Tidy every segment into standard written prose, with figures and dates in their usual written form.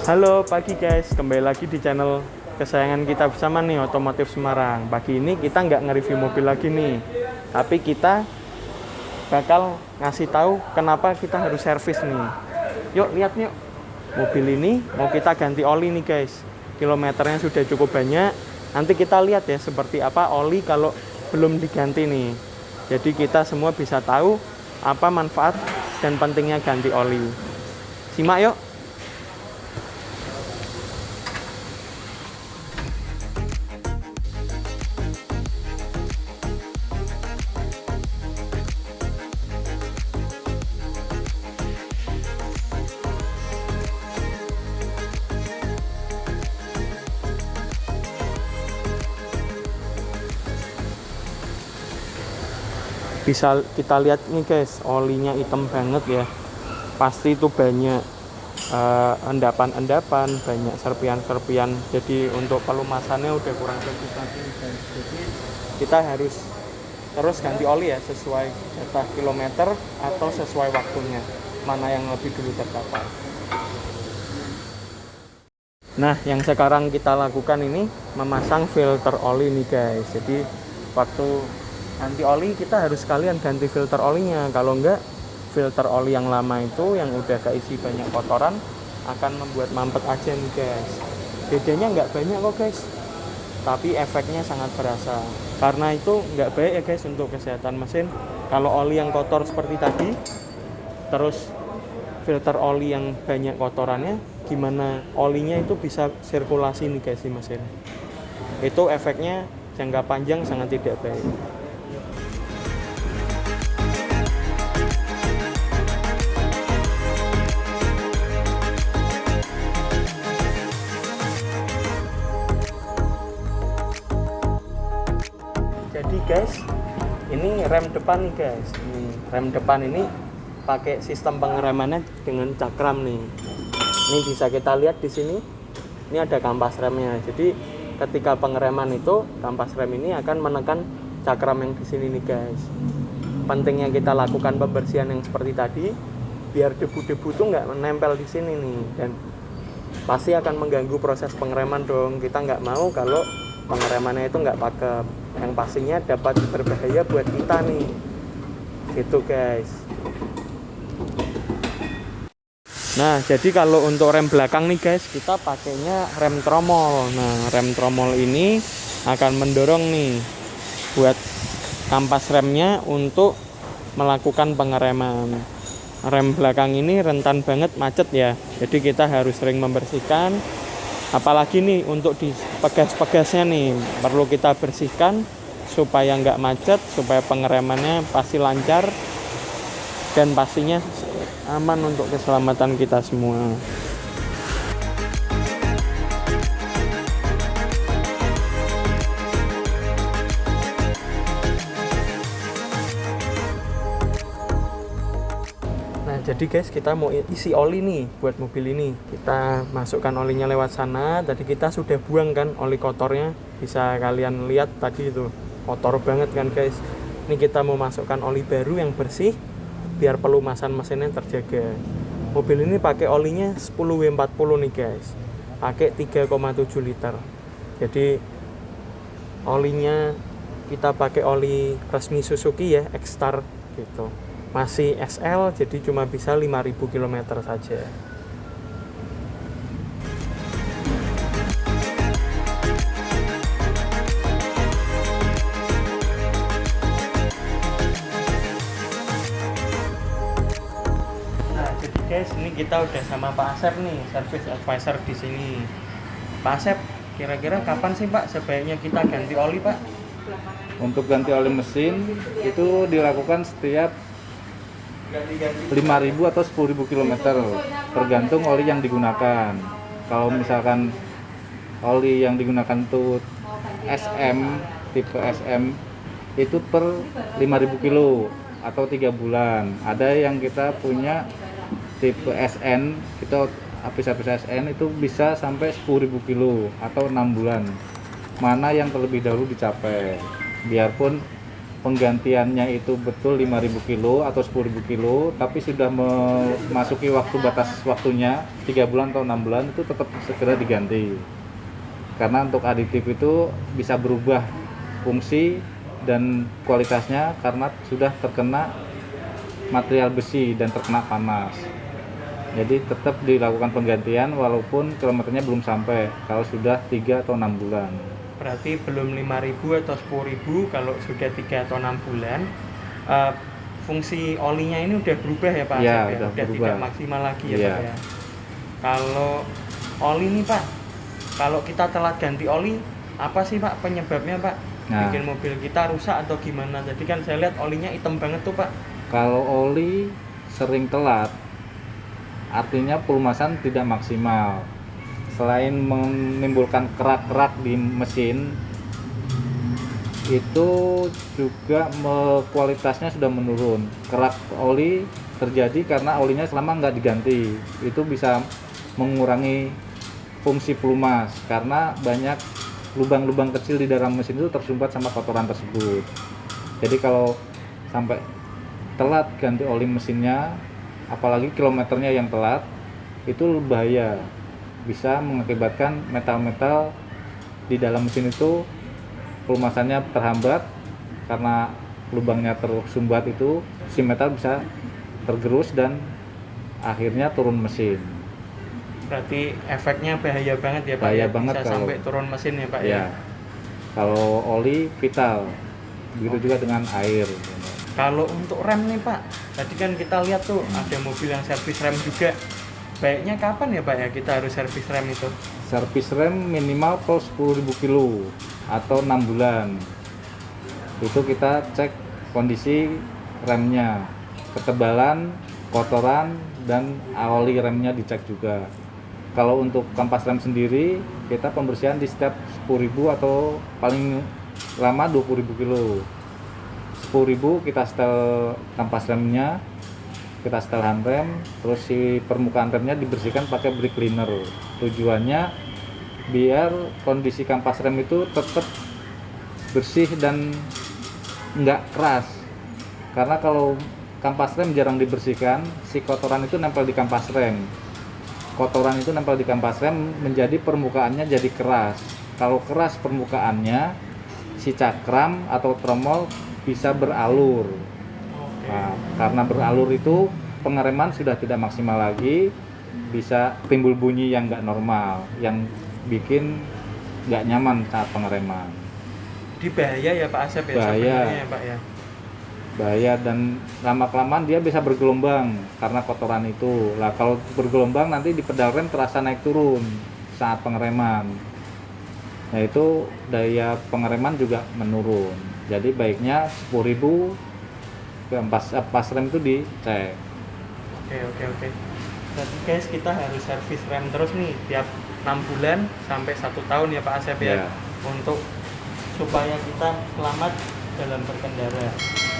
Halo pagi guys, kembali lagi di channel kesayangan kita bersama nih, Otomotif Semarang. Pagi ini kita nggak nge-review mobil lagi nih, tapi kita bakal ngasih tahu kenapa kita harus servis nih. Yuk lihat yuk, mobil ini mau kita ganti oli nih guys. Kilometernya sudah cukup banyak. Nanti kita lihat ya seperti apa oli kalau belum diganti nih. Jadi kita semua bisa tahu apa manfaat dan pentingnya ganti oli. Simak yuk. Bisa kita lihat nih guys, olinya hitam banget ya. Pasti itu banyak endapan-endapan, banyak serpian-serpian. Jadi untuk pelumasannya udah kurang bagus lagi guys. Jadi kita harus terus ganti oli ya, sesuai jatah kilometer atau sesuai waktunya, mana yang lebih dulu tercapai. Nah, yang sekarang kita lakukan ini memasang filter oli nih guys. Jadi waktu ganti oli kita harus sekalian ganti filter olinya. Kalau enggak, filter oli yang lama itu yang udah keisi banyak kotoran akan membuat mampet aja nih guys. Bedanya nggak banyak kok guys, tapi efeknya sangat berasa. Karena itu nggak baik ya guys untuk kesehatan mesin. Kalau oli yang kotor seperti tadi, terus filter oli yang banyak kotorannya, gimana olinya itu bisa sirkulasi nih guys di mesin. Itu efeknya jangka panjang sangat tidak baik. Jadi guys, ini rem depan nih guys. Ini rem depan ini pakai sistem pengeremannya dengan cakram nih. Ini bisa kita lihat di sini. Ini ada kampas remnya. Jadi ketika pengereman itu, kampas rem ini akan menekan cakram yang di sini nih guys. Pentingnya kita lakukan pembersihan yang seperti tadi, biar debu-debu tuh nggak menempel di sini nih, dan pasti akan mengganggu proses pengereman dong. Kita nggak mau kalau pengeremannya itu nggak pakem, yang pastinya dapat berbahaya buat kita nih, gitu guys. Nah, jadi kalau untuk rem belakang nih guys, kita pakainya rem tromol. Nah, rem tromol ini akan mendorong nih buat kampas remnya untuk melakukan pengereman. Rem belakang ini rentan banget macet ya, jadi kita harus sering membersihkan. Apalagi nih untuk di pegas-pegasnya nih perlu kita bersihkan supaya nggak macet, supaya pengeremannya pasti lancar dan pastinya aman untuk keselamatan kita semua. Nah, jadi guys, kita mau isi oli nih buat mobil ini. Kita masukkan olinya lewat sana. Tadi kita sudah buang kan oli kotornya. Bisa kalian lihat tadi itu kotor banget kan guys. Ini kita mau masukkan oli baru yang bersih biar pelumasan mesinnya terjaga. Mobil ini pakai olinya 10W40 nih guys. Pakai 3,7 liter. Jadi olinya kita pakai oli resmi Suzuki ya, X-Star gitu. Masih SL, jadi cuma bisa 5.000 km saja. Nah, jadi guys, ini kita udah sama Pak Asep nih, service advisor di sini. Pak Asep, kira-kira kapan sih Pak sebaiknya kita ganti oli Pak? Untuk ganti oli mesin itu dilakukan setiap 5.000 atau 10.000 km, tergantung oli yang digunakan. Kalau misalkan oli yang digunakan itu SM, tipe SM, itu per 5.000 kilo atau 3 bulan. Ada yang kita punya tipe SN, kita apis-apis SN itu bisa sampai 10.000 kilo atau 6 bulan. Mana yang terlebih dahulu dicapai. Biarpun penggantiannya itu betul 5.000 kilo atau 10.000 kilo, tapi sudah memasuki waktu batas waktunya 3 bulan atau 6 bulan, itu tetap segera diganti. Karena untuk aditif itu bisa berubah fungsi dan kualitasnya karena sudah terkena material besi dan terkena panas. Jadi tetap dilakukan penggantian walaupun kilometernya belum sampai kalau sudah 3 atau 6 bulan. Berarti belum 5.000 atau 10.000, kalau sudah 3 atau 6 bulan fungsi olinya ini udah berubah ya Pak Ya, Asep ya? Udah berubah. tidak maksimal lagi ya Iya. Pak ya. Kalau oli nih Pak, kalau kita telat ganti oli, apa sih Pak penyebabnya Pak? Nah. Bikin mobil kita rusak atau gimana? Tadi kan saya lihat olinya hitam banget tuh Pak. Kalau oli sering telat, artinya pelumasan tidak maksimal. Selain menimbulkan kerak-kerak di mesin, itu juga kualitasnya sudah menurun. Kerak oli terjadi karena olinya selama nggak diganti, itu bisa mengurangi fungsi pelumas karena banyak lubang-lubang kecil di dalam mesin itu tersumbat sama kotoran tersebut. Jadi kalau sampai telat ganti oli mesinnya, apalagi kilometernya yang telat, itu bahaya, bisa mengakibatkan metal-metal di dalam mesin itu pelumasannya terhambat karena lubangnya tersumbat, itu si metal bisa tergerus dan akhirnya turun mesin. Berarti efeknya bahaya banget ya Pak Bahaya ya? banget Bisa kalau sampai turun mesin ya Pak ya. ya? Kalau oli vital, begitu juga dengan air. Kalau untuk rem nih Pak, tadi kan kita lihat tuh ada mobil yang servis rem juga. Baiknya kapan ya Pak ya kita harus servis rem itu? Servis rem minimal per 10.000 kilo atau 6 bulan. Itu kita cek kondisi remnya, ketebalan, kotoran, dan oli remnya dicek juga. Kalau untuk kampas rem sendiri, kita pembersihan di setiap 10.000 atau paling lama 20.000 kilo. 10.000 kita setel kampas remnya, kita setel handrem, terus si permukaan remnya dibersihkan pakai brake cleaner. Tujuannya biar kondisi kampas rem itu tetap bersih dan nggak keras. Karena kalau kampas rem jarang dibersihkan, si kotoran itu nempel di kampas rem. Kotoran itu nempel di kampas rem menjadi permukaannya jadi keras. Kalau keras permukaannya, si cakram atau tromol bisa beralur. Nah, karena beralur itu pengereman sudah tidak maksimal lagi, bisa timbul bunyi yang nggak normal, yang bikin nggak nyaman saat pengereman. Di bahaya ya Pak Asep ya? Bahaya. Sebenarnya ya Pak ya? Bahaya, dan lama-kelamaan dia bisa bergelombang karena kotoran itu. Lah kalau bergelombang nanti di pedal rem terasa naik turun saat pengereman. Nah itu daya pengereman juga menurun. Jadi baiknya 10.000 pas rem itu dicek. Oke. Jadi guys, kita harus servis rem terus nih tiap 6 bulan sampai 1 tahun ya Pak Asep ya, untuk supaya kita selamat dalam berkendara.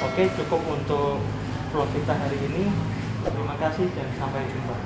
Oke, cukup untuk vlog kita hari ini. Terima kasih dan sampai jumpa.